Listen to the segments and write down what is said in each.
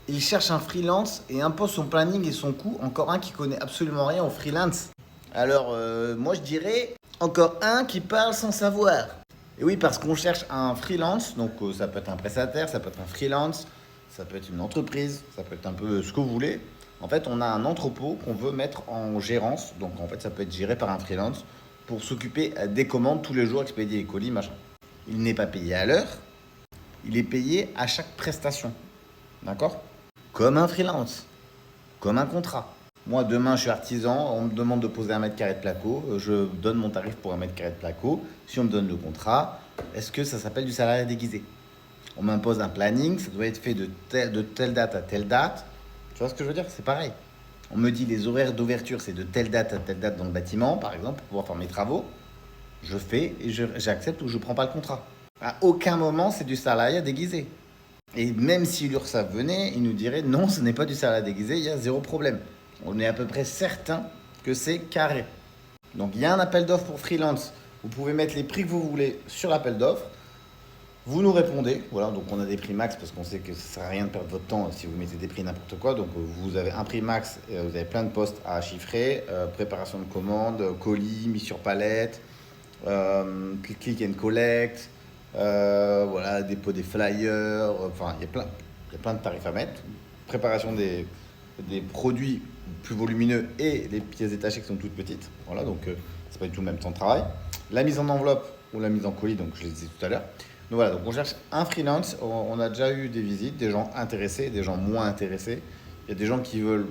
Il cherche un freelance et impose son planning et son coût. Encore un qui connaît absolument rien au freelance. Alors, moi je dirais encore un qui parle sans savoir. Et oui, parce qu'on cherche un freelance, donc ça peut être un prestataire, ça peut être un freelance, ça peut être une entreprise, ça peut être un peu ce que vous voulez. En fait, on a un entrepôt qu'on veut mettre en gérance, donc en fait, ça peut être géré par un freelance pour s'occuper des commandes tous les jours, expédier les colis, machin. Il n'est pas payé à l'heure, il est payé à chaque prestation. D'accord? Comme un freelance, comme un contrat. Moi, demain, je suis artisan, on me demande de poser 1 m² de placo, je donne mon tarif pour 1 m² de placo. Si on me donne le contrat, est-ce que ça s'appelle du salariat déguisé? On m'impose un planning, ça doit être fait de telle date à telle date. Tu vois ce que je veux dire? C'est pareil. On me dit les horaires d'ouverture, c'est de telle date à telle date dans le bâtiment, par exemple, pour pouvoir faire mes travaux. Je fais et j'accepte ou je ne prends pas le contrat. À aucun moment, c'est du salariat déguisé. Et même si l'URSSAF venait, il nous dirait non, ce n'est pas du salariat déguisé, il y a zéro problème. On est à peu près certain que c'est carré. Donc il y a un appel d'offres pour freelance. Vous pouvez mettre les prix que vous voulez sur l'appel d'offres. Vous nous répondez. Voilà, donc on a des prix max parce qu'on sait que ça ne sert à rien de perdre votre temps si vous mettez des prix n'importe quoi. Donc vous avez un prix max, vous avez plein de postes à chiffrer, préparation de commandes, colis, mis sur palette, click and collect, voilà, dépôt des flyers, enfin il y a plein de tarifs à mettre. Préparation des produits plus volumineux et les pièces détachées qui sont toutes petites. Voilà, donc c'est pas du tout le même temps de travail. La mise en enveloppe ou la mise en colis, donc je les disais tout à l'heure. Donc voilà, donc on cherche un freelance. On a déjà eu des visites, des gens intéressés, des gens moins intéressés. Il y a des gens qui veulent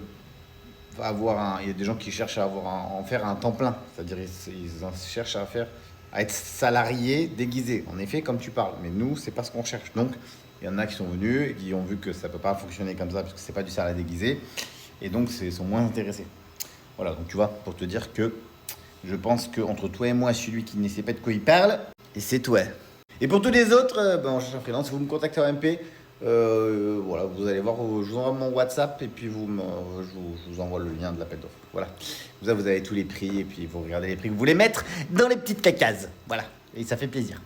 il y a des gens qui cherchent à en faire un temps plein. C'est-à-dire ils cherchent à être salariés déguisés. En effet, comme tu parles. Mais nous, c'est pas ce qu'on cherche. Donc, il y en a qui sont venus et qui ont vu que ça peut pas fonctionner comme ça parce que c'est pas du salarié déguisé. Et donc, ils sont moins intéressés. Voilà, donc tu vois, pour te dire que je pense qu'entre toi et moi, celui qui ne sait pas de quoi il parle, et c'est toi. Et pour tous les autres, on cherche un freelance, vous me contactez en MP. Voilà, vous allez voir, je vous envoie mon WhatsApp et puis je vous envoie le lien de l'appel d'offres. Voilà. Vous avez tous les prix et puis vous regardez les prix que vous voulez mettre dans les petites cases. Voilà. Et ça fait plaisir.